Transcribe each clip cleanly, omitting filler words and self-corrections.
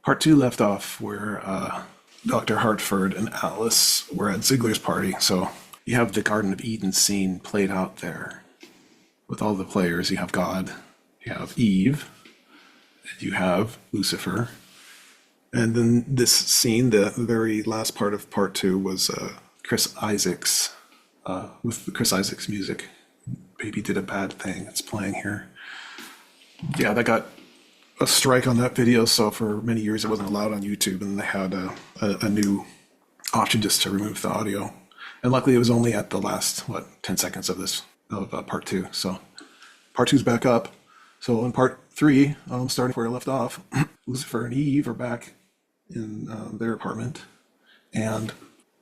Part two left off where Dr. Hartford and Alice were at Ziegler's party. So you have the Garden of Eden scene played out there with all the players. You have God, you have Eve, and you have Lucifer. And then this scene, the very last part of part two, was Chris Isaak's, with the Chris Isaak's music. Baby Did a Bad Thing. It's playing here. Yeah, that got a strike on that video, so for many years it wasn't allowed on YouTube, and they had a new option just to remove the audio. And luckily it was only at the last, 10 seconds of this, of part two. So part two's back up. So in part three, starting where I left off, Lucifer and Eve are back in their apartment. And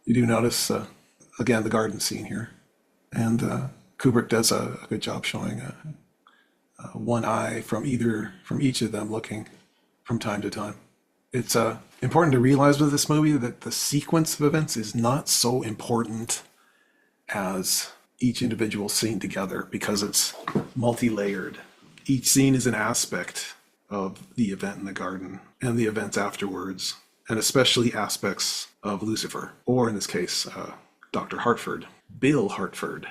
you do notice, again, the garden scene here. And Kubrick does a good job showing one eye from each of them looking from time to time. It's important to realize with this movie that the sequence of events is not so important as each individual scene together, because it's multi-layered. Each scene is an aspect of the event in the garden and the events afterwards, and especially aspects of Lucifer, or in this case, Dr. Hartford, Bill Hartford.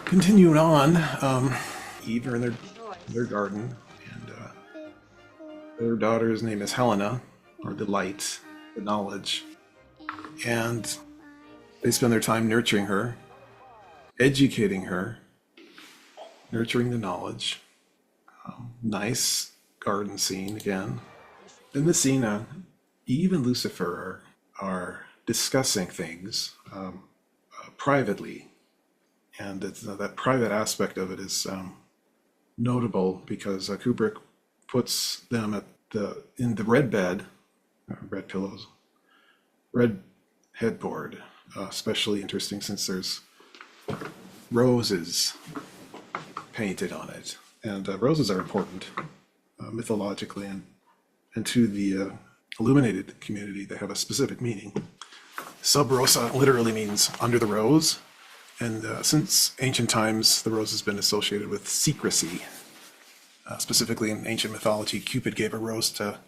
Continuing on, Eve are in their garden, and their daughter's name is Helena, or the light, the knowledge, and they spend their time nurturing her, educating her, nurturing the knowledge. Nice garden scene again. In this scene, Eve and Lucifer are discussing things privately, and that private aspect of it is notable because Kubrick puts them in the red bed, red pillows, red headboard. Especially interesting since there's roses painted on it, and roses are important mythologically and to the illuminated community. They have a specific meaning. Sub rosa literally means under the rose. And since ancient times, the rose has been associated with secrecy. Specifically in ancient mythology, Cupid gave a rose to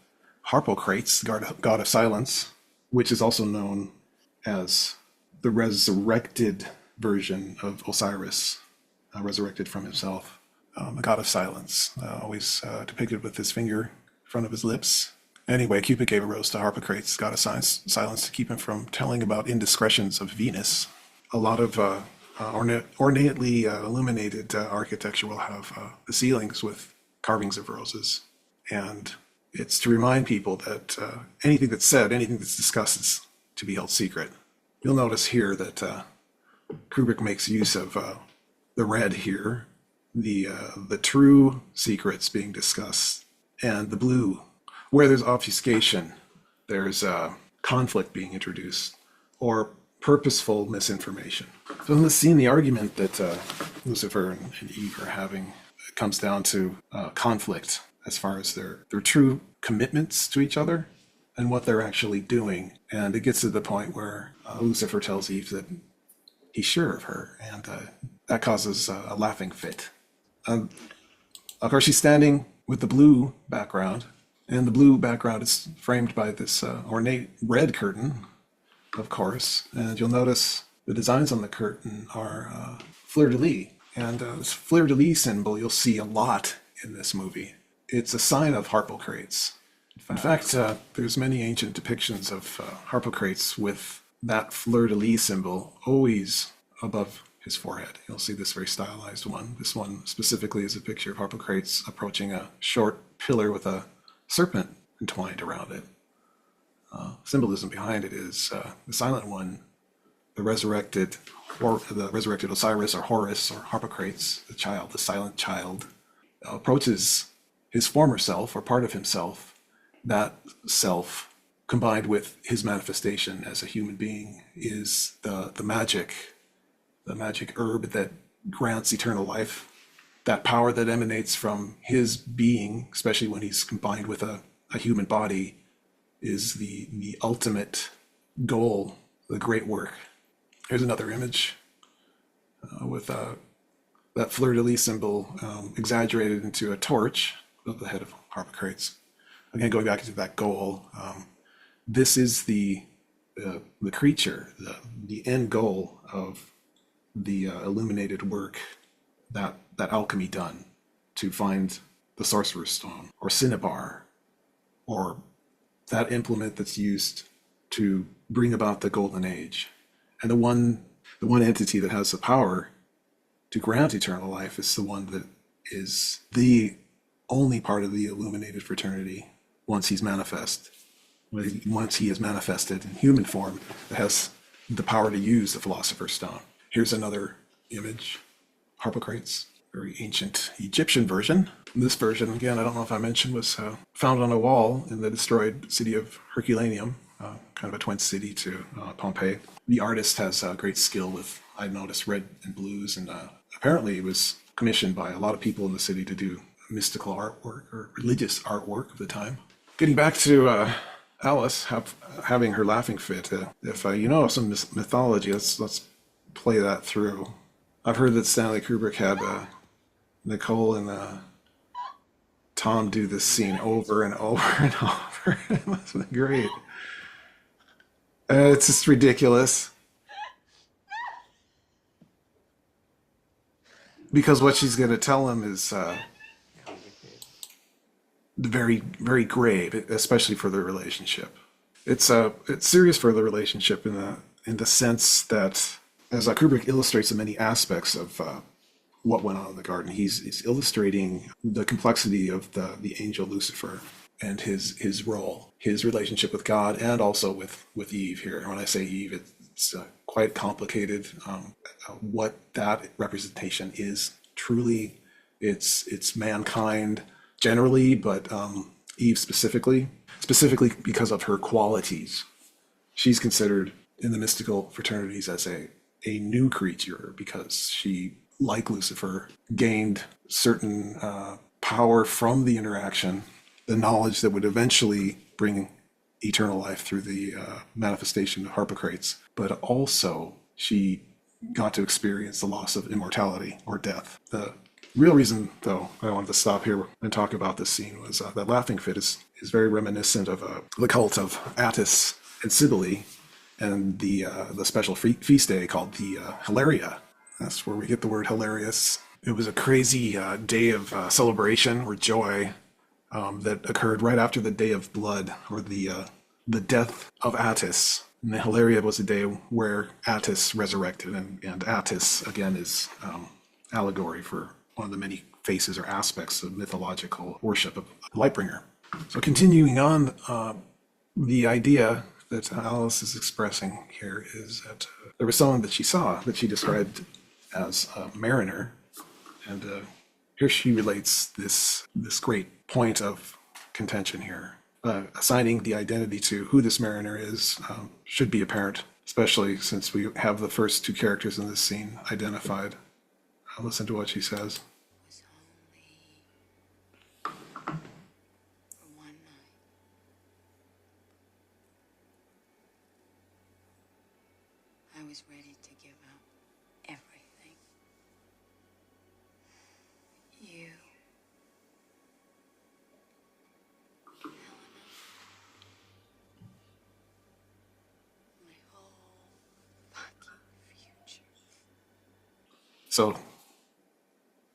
Harpocrates, god of silence, which is also known as the resurrected version of Osiris, resurrected from himself, a god of silence, always depicted with his finger in front of his lips. Anyway, Cupid gave a rose to Harpocrates, god of silence, to keep him from telling about indiscretions of Venus. A lot of ornately illuminated architecture will have the ceilings with carvings of roses. And it's to remind people that anything that's said, anything that's discussed is to be held secret. You'll notice here that Kubrick makes use of the red here, the true secrets being discussed, and the blue, where there's obfuscation, there's conflict being introduced, or purposeful misinformation. So in this scene, the argument that Lucifer and Eve are having comes down to conflict as far as their true commitments to each other and what they're actually doing. And it gets to the point where Lucifer tells Eve that he's sure of her, and that causes a laughing fit. Of course, she's standing with the blue background, and the blue background is framed by this ornate red curtain, of course, and you'll notice the designs on the curtain are fleur-de-lis, and this fleur-de-lis symbol you'll see a lot in this movie. It's a sign of Harpocrates. In fact, there's many ancient depictions of Harpocrates with that fleur-de-lis symbol always above his forehead. You'll see this very stylized one. This one specifically is a picture of Harpocrates approaching a short pillar with a serpent entwined around it. Symbolism behind it is the silent one, the resurrected Osiris or Horus or Harpocrates, the child, the silent child, approaches his former self or part of himself. That self, combined with his manifestation as a human being, is the magic herb that grants eternal life. That power that emanates from his being, especially when he's combined with a human body, is the ultimate goal, the great work. Here's another image with that fleur-de-lis symbol exaggerated into a torch above the head of Harpocrates. again, going back to that goal, this is the creature, the end goal of the illuminated work that alchemy done to find the sorcerer's stone or cinnabar, or that implement that's used to bring about the golden age. And the one entity that has the power to grant eternal life is the one that is the only part of the illuminated fraternity once he is manifested in human form, that has the power to use the philosopher's stone. Here's another image, Harpocrates, very ancient Egyptian version. This version, again, I don't know if I mentioned, was found on a wall in the destroyed city of Herculaneum, kind of a twin city to Pompeii. The artist has great skill with, I noticed, red and blues, and apparently it was commissioned by a lot of people in the city to do mystical artwork or religious artwork of the time. Getting back to Alice having her laughing fit, if you know some mythology, let's play that through. I've heard that Stanley Kubrick had Nicole and Tom do this scene over and over and over. It must have been great. It's just ridiculous. Because what she's going to tell him is very, very grave, especially for the relationship. It's serious for the relationship in the sense that, as Kubrick illustrates in many aspects of what went on in the garden, he's illustrating the complexity of the angel Lucifer and his role, his relationship with God, and also with Eve here. And when I say Eve, it's quite complicated. What that representation is truly, it's mankind generally, but Eve specifically because of her qualities. She's considered in the mystical fraternities as a new creature because she, like Lucifer, gained certain power from the interaction, the knowledge that would eventually bring eternal life through the manifestation of Harpocrates, but also she got to experience the loss of immortality or death. The real reason, though, I wanted to stop here and talk about this scene was that laughing fit is very reminiscent of the cult of Attis and Cybele and the special feast day called the Hilaria. That's where we get the word hilarious. It was a crazy day of celebration or joy that occurred right after the Day of Blood, or the death of Attis. And the Hilaria was the day where Attis resurrected, and Attis, again, is allegory for one of the many faces or aspects of mythological worship of Lightbringer. So continuing on, the idea that Alice is expressing here is that there was someone that she saw that she described as a mariner, and here she relates this great point of contention here. Assigning the identity to who this mariner is should be apparent, especially since we have the first two characters in this scene identified. Listen to what she says. Was only for one night. I was ready to give up everything. You, Helena, my whole fucking future. So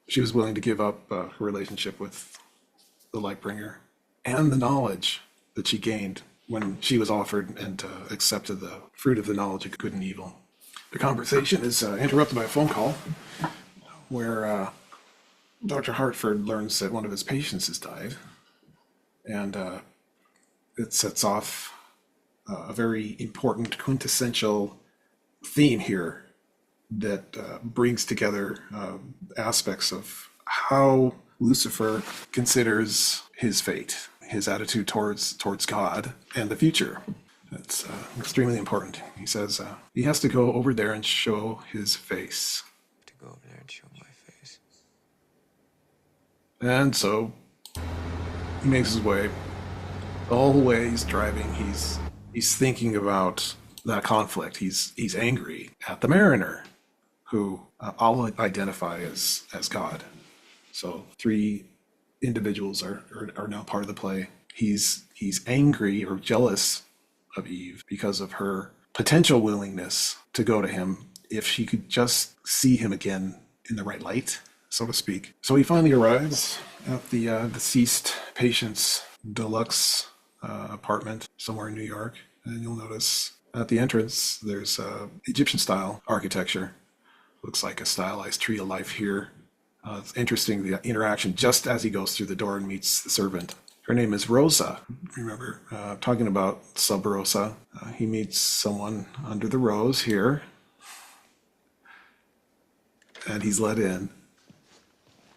she was willing to give up her relationship with the Lightbringer and the knowledge that she gained when she was offered and accepted the fruit of the knowledge of good and evil. The conversation is interrupted by a phone call where Dr. Hartford learns that one of his patients has died, and it sets off a very important quintessential theme here that brings together aspects of how Lucifer considers his fate, his attitude towards God and the future. It's extremely important. He says he has to go over there and show his face. To go over there and show my face. And so he makes his way. The whole way he's driving, he's thinking about that conflict. He's angry at the mariner, who I'll identify as God. So three individuals are now part of the play. He's angry or jealous of Eve because of her potential willingness to go to him if she could just see him again in the right light, so to speak. So he finally arrives at the deceased patient's deluxe apartment somewhere in New York. And you'll notice at the entrance, there's Egyptian-style architecture. Looks like a stylized tree of life here. It's interesting, the interaction just as he goes through the door and meets the servant. Her name is Rosa. Remember, talking about Sub Rosa. He meets someone under the rose here. And he's let in.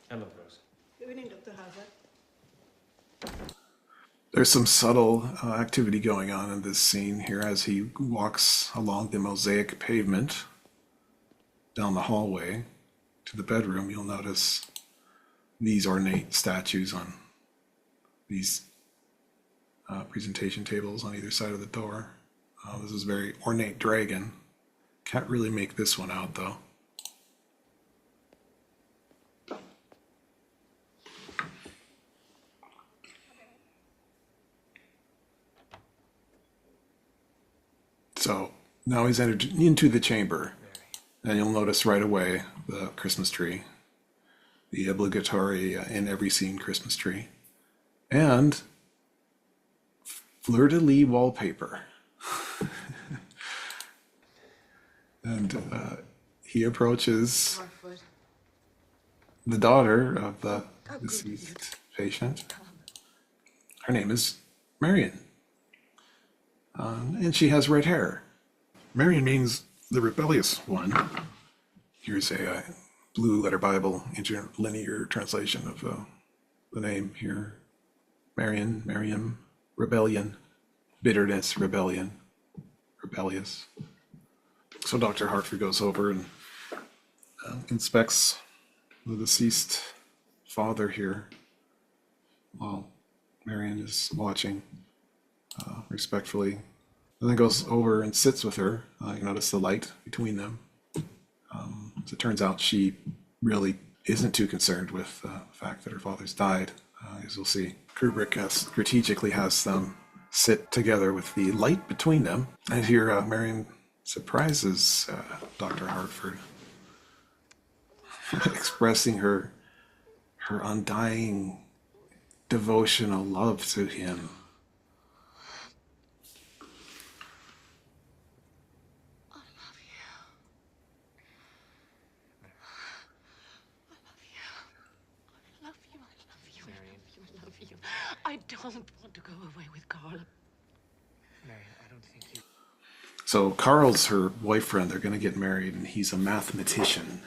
Hello, Rose. Good evening, Dr. Hazard. There's some subtle activity going on in this scene here as he walks along the mosaic pavement down the hallway to the bedroom. You'll notice these ornate statues on these presentation tables on either side of the door. This is a very ornate dragon. Can't really make this one out though. So now he's entered into the chamber, and you'll notice right away the Christmas tree, the obligatory in every scene Christmas tree, and fleur-de-lis wallpaper. And he approaches Hartford. the daughter of the deceased patient. Her name is Marion. And she has red hair. Marion means the rebellious one. Here's a Blue Letter Bible interlinear translation of the name here. Marion, Miriam, rebellion, bitterness, rebellion, rebellious. So Dr. Hartford goes over and inspects the deceased father here while Marion is watching. Respectfully, and then goes over and sits with her. You notice the light between them. As it turns out, she really isn't too concerned with the fact that her father's died. As you'll see, Kubrick strategically has them sit together with the light between them. And here, Marion surprises Dr. Hartford, expressing her undying devotional love to him. I don't want to go away with Carl. Marion, I don't think you... So Carl's her boyfriend. They're going to get married, and he's a mathematician.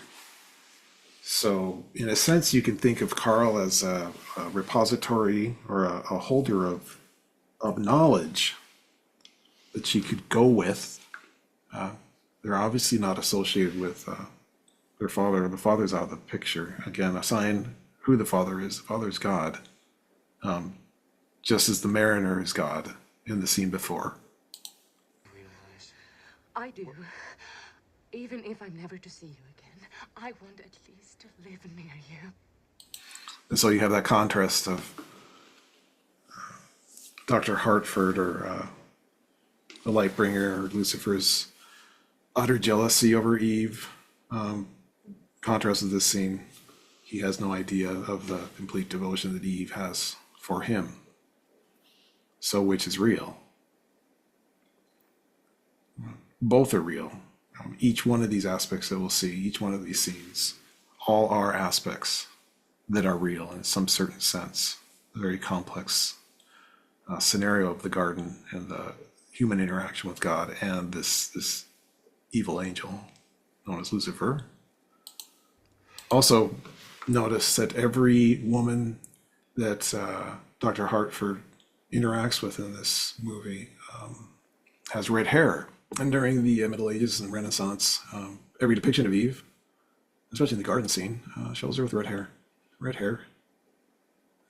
So in a sense, you can think of Carl as a repository or a holder of knowledge that she could go with. They're obviously not associated with their father. The father's out of the picture. Again, a sign who the father is. The father is God. Just as the mariner is God in the scene before. realize... I do. Even if I'm never to see you again, I want at least to live near you. And so you have that contrast of Dr. Hartford or the Lightbringer or Lucifer's utter jealousy over Eve. Contrast with this scene, he has no idea of the complete devotion that Eve has for him. So which is real? Both are real. Each one of these aspects that we'll see, each one of these scenes, all are aspects that are real in some certain sense. A very complex scenario of the garden and the human interaction with God and this evil angel known as Lucifer. Also, notice that every woman that Dr. Hartford interacts with in this movie has red hair. And during the Middle Ages and Renaissance, every depiction of Eve, especially in the garden scene, shows her with red hair. Red hair.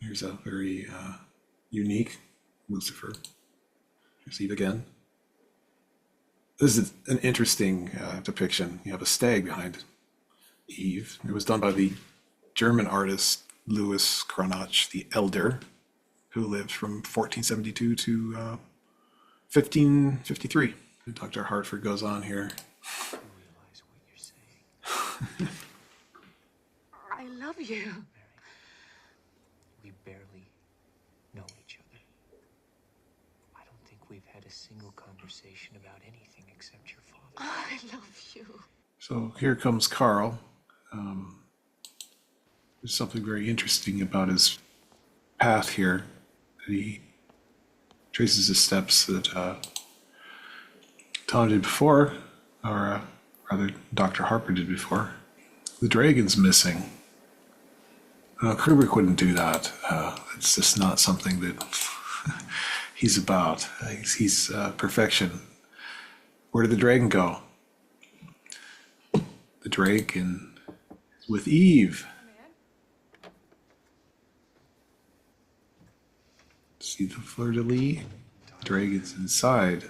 Here's a very unique Lucifer. Here's Eve again. This is an interesting depiction. You have a stag behind Eve. It was done by the German artist Louis Cranach the Elder, who lived from 1472 to 1553. Dr. Hartford goes on here. You realize what you're saying? I love you. Mary, we barely know each other. I don't think we've had a single conversation about anything except your father. I love you. So here comes Carl. There's something very interesting about his path here. He traces the steps that Tom did before, or rather Dr. Harper did before. The dragon's missing. Kubrick wouldn't do that. It's just not something that he's about. He's perfection. Where did the dragon go? The dragon with Eve. See the fleur-de-lis? Dragon's inside.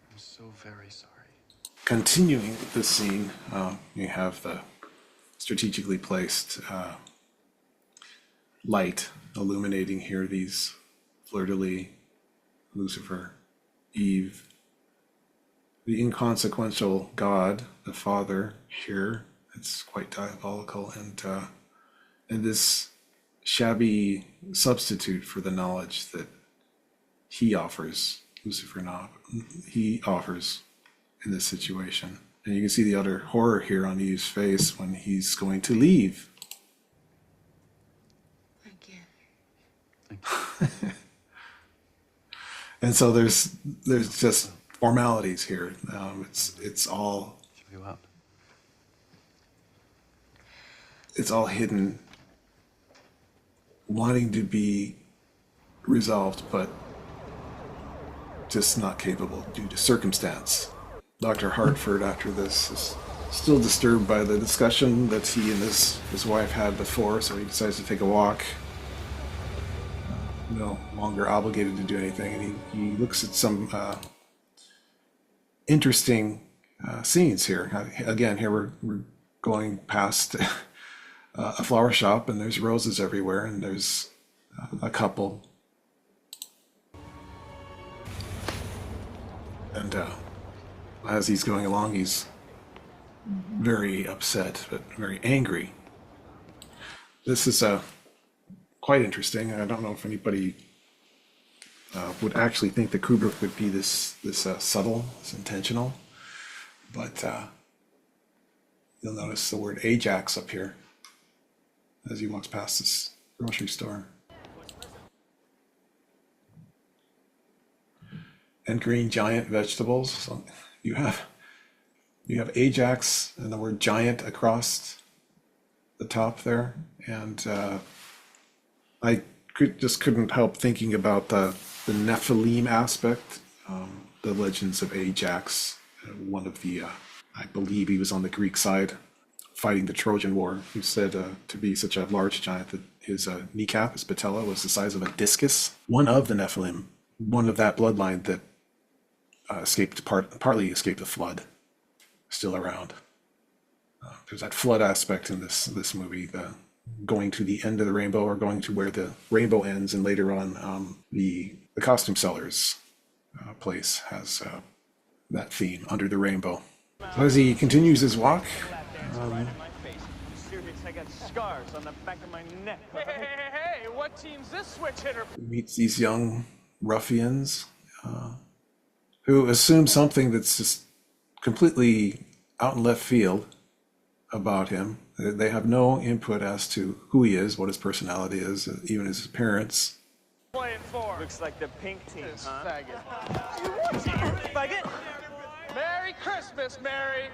I'm so very sorry. Continuing with this scene, you have the strategically placed light illuminating here these fleur-de-lis, Lucifer, Eve, the inconsequential God, the Father here. It's quite diabolical, and this shabby substitute for the knowledge that he offers, Lucifer he offers in this situation. And you can see the utter horror here on Eve's face when he's going to leave. Again. And so there's just formalities here. It's all Show you up. it's all hidden, wanting to be resolved, but just not capable due to circumstance. Dr. Hartford, after this, is still disturbed by the discussion that he and his wife had before, so he decides to take a walk. No longer obligated to do anything, and he looks at some interesting scenes here. Again, here we're going past a flower shop, and there's roses everywhere, and there's a couple. And as he's going along, he's very upset, but very angry. This is quite interesting. I don't know if anybody would actually think that Kubrick would be this subtle, this intentional, but you'll notice the word Ajax up here as he walks past this grocery store. And green giant vegetables. So you have Ajax and the word giant across the top there, and I couldn't help thinking about the Nephilim aspect, the legends of Ajax, one of the I believe he was on the Greek side fighting the Trojan War, who's said to be such a large giant that his kneecap, his patella, was the size of a discus. One of the Nephilim, one of that bloodline that partly escaped the flood, still around. There's that flood aspect in this movie, the going to the end of the rainbow, or going to where the rainbow ends, and later on the costume seller's place has that theme, under the rainbow. So as he continues his walk, I got scars on the back of my neck. Hey, what team's this switch hitter? meets these young ruffians who assume something that's just completely out in left field about him. They have no input as to who he is, what his personality is, even his appearance. Playing for? Looks like the pink team, huh? Faggot. Faggot? Merry Christmas, Mary.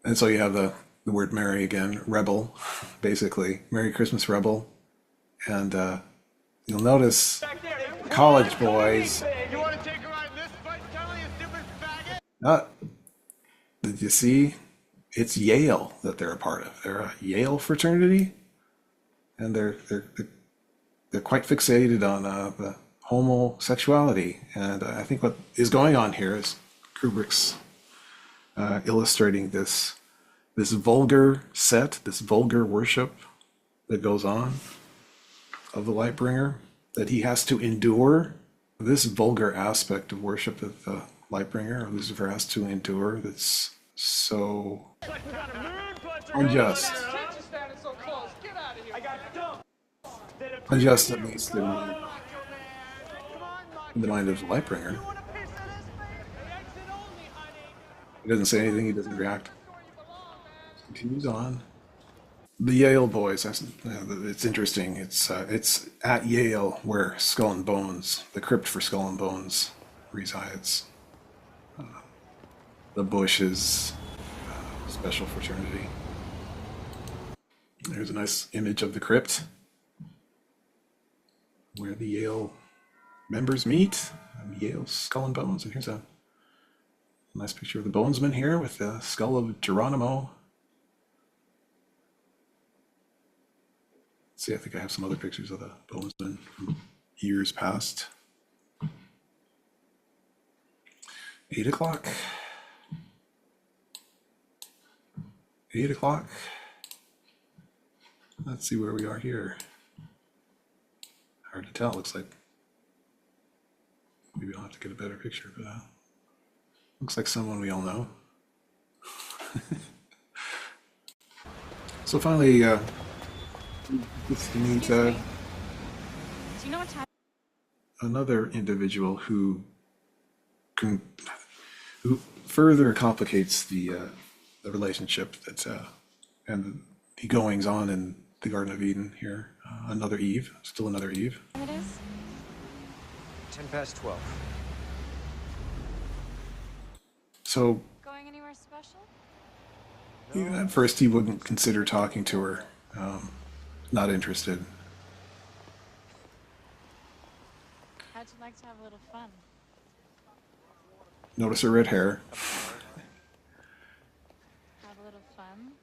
And so you have the word Merry again, rebel, basically. Merry Christmas, rebel. And you'll notice college boys. You want to take a ride in this fight, Stanley, you stupid faggot? Did you see? It's Yale that they're a part of. They're a Yale fraternity, and they're quite fixated on the homosexuality. And I think what is going on here is Kubrick's illustrating this this vulgar set, this vulgar worship that goes on of the Lightbringer, that he has to endure this vulgar aspect of worship that the Lightbringer, or Lucifer, has to endure, that's so unjust. Unjust, at least in the mind of the Lightbringer. He doesn't say anything, he doesn't react. Continues on. The Yale boys, it's interesting. It's at Yale where Skull and Bones, the crypt for Skull and Bones, resides. The Bush is special fraternity. There's a nice image of the crypt where the Yale members meet. Yale Skull and Bones, and here's a nice picture of the Bonesman here with the skull of Geronimo. See, I think I have some other pictures of the Bonesman from years past. 8 o'clock. 8 o'clock. Let's see where we are here. Hard to tell, looks like. Maybe I'll have to get a better picture, but looks like someone we all know. So finally, it's to meet Do you know what time? another individual who further complicates the relationship that and the goings on in the Garden of Eden here. Another Eve, still another Eve. It is? 10 past 12. So Going anywhere special? at first he wouldn't consider talking to her. Not interested. How'd you like to have a little fun? Notice her red hair. Have a little fun?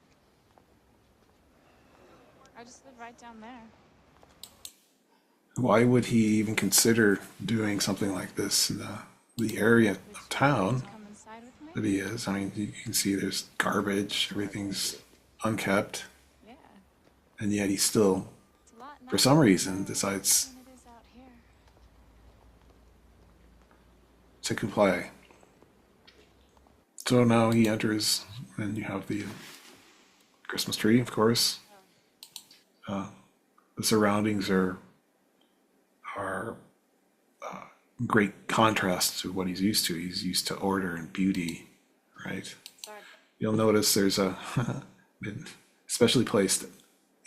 I just live right down there. Why would he even consider doing something like this in the area of town Come inside with me? that he is? I mean, you can see there's garbage, everything's unkept, Yeah. and yet he still, It's a lot for nicer some reason, decides than it is out here. to comply. So now he enters, and you have the Christmas tree, of course. The surroundings are great contrast to what he's used to. He's used to order and beauty, right? Sorry. You'll notice there's a an specially placed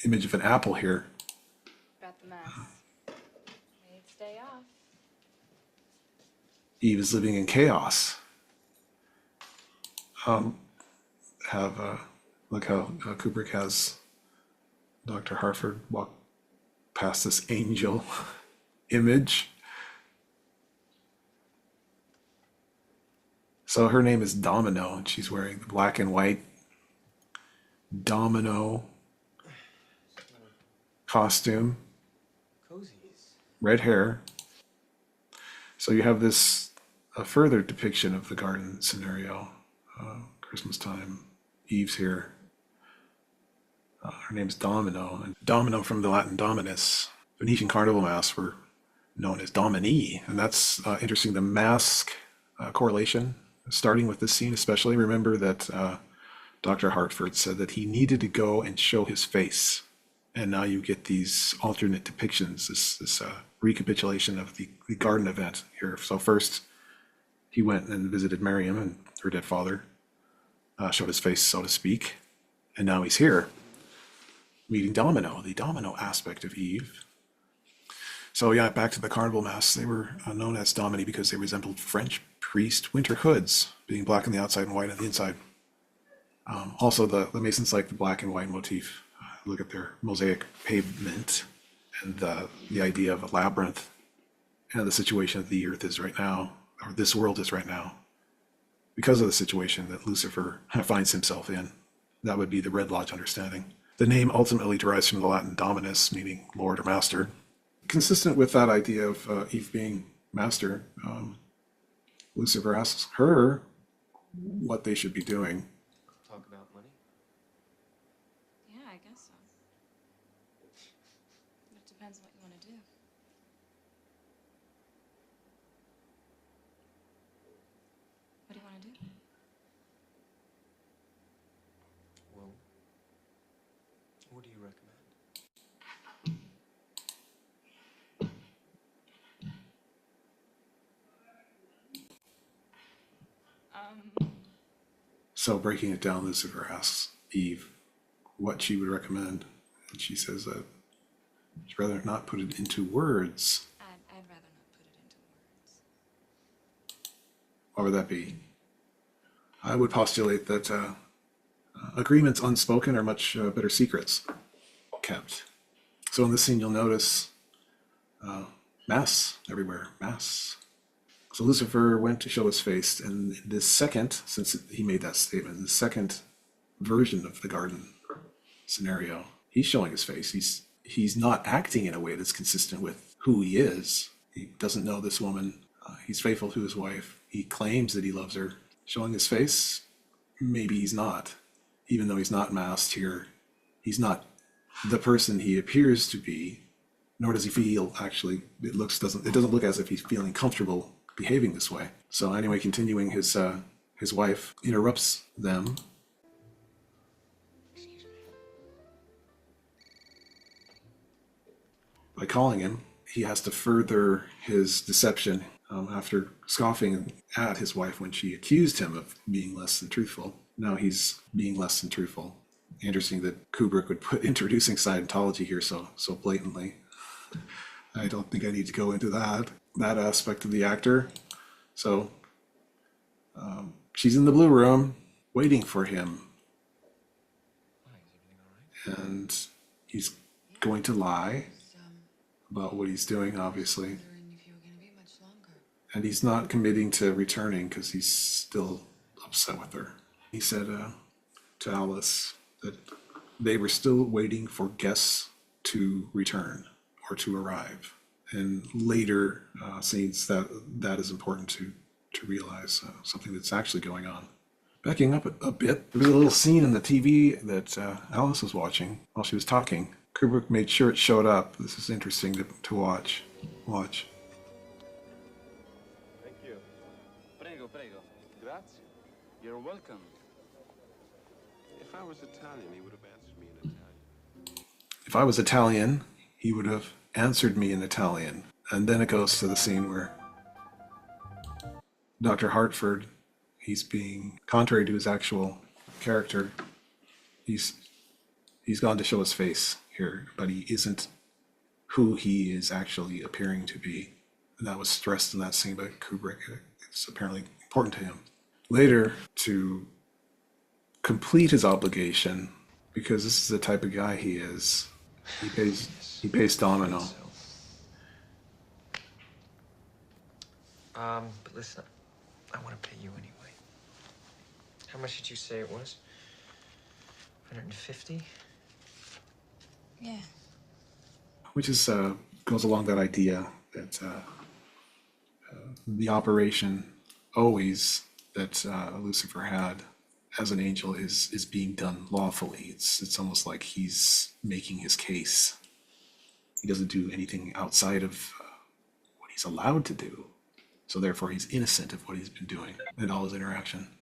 image of an apple here. Got the mess. Needs day off. Eve is living in chaos. Look how Kubrick has Dr. Harford walk past this angel image. So her name is Domino, and she's wearing the black and white Domino costume, Cozies. red hair. So you have this a further depiction of the garden scenario. Christmas time, Eve's here. Her name's Domino, and Domino from the Latin Dominus. Venetian carnival masks were known as Domini, and that's interesting. The mask correlation, starting with this scene especially. Remember that Dr. Hartford said that he needed to go and show his face, and now you get these alternate depictions, this recapitulation of the garden event here. So first, he went and visited Marion and her dead father, showed his face, so to speak, and now he's here, meeting Domino, the Domino aspect of Eve. So yeah, back to the carnival masks. They were known as Domini because they resembled French priest winter hoods, being black on the outside and white on the inside. Also, the Masons like the black and white motif. Look at their mosaic pavement and the idea of a labyrinth and the situation that the earth is right now, or this world is right now, because of the situation that Lucifer finds himself in. That would be the Red Lodge understanding. The name ultimately derives from the Latin dominus, meaning lord or master. Consistent with that idea of Eve being master, Lucifer asks her what they should be doing. Talk about money. do you recommend? So breaking it down, Lucifer asks Eve what she would recommend. And she says that she'd rather not put it into words. I'd rather not put it into words. What would that be? I would postulate that agreements unspoken are much better secrets kept. So in this scene, you'll notice mass everywhere, mass. So Lucifer went to show his face, and the second, since he made that statement, the second version of the garden scenario, he's showing his face. He's not acting in a way that's consistent with who he is. He doesn't know this woman. He's faithful to his wife. He claims that he loves her. Showing his face, maybe he's not. Even though he's not masked here, he's not the person he appears to be, nor does he feel, actually. It doesn't look as if he's feeling comfortable behaving this way. So anyway, continuing, his wife interrupts them. By calling him, he has to further his deception after scoffing at his wife when she accused him of being less than truthful. Now he's being less than truthful. Interesting that Kubrick would put introducing Scientology here so blatantly. I don't think I need to go into that aspect of the actor. So she's in the blue room waiting for him. And he's going to lie about what he's doing, obviously. Wondering if you were going to be much longer. And he's not committing to returning because he's still upset with her. He said to Alice that they were still waiting for guests to return or to arrive. And later scenes that is important to realize something that's actually going on. Backing up a bit, there was a little scene in the TV that Alice was watching while she was talking. Kubrick made sure it showed up. This is interesting to watch. Watch. Thank you. Prego, prego. Grazie. You're welcome. If I was Italian, he would have answered me in Italian. If I was Italian, he would have answered me in Italian. And then it goes to the scene where Dr. Hartford, he's being contrary to his actual character. He's gone to show his face here, but he isn't who he is actually appearing to be. And that was stressed in that scene by Kubrick. It's apparently important to him. Later, to complete his obligation, because this is the type of guy he is, he pays Domino. But listen, I want to pay you anyway. How much did you say it was? 150? Yeah. Which is goes along that idea that the operation always that Lucifer had as an angel is being done lawfully. It's almost like he's making his case. He doesn't do anything outside of what he's allowed to do. So therefore, he's innocent of what he's been doing in all his interaction.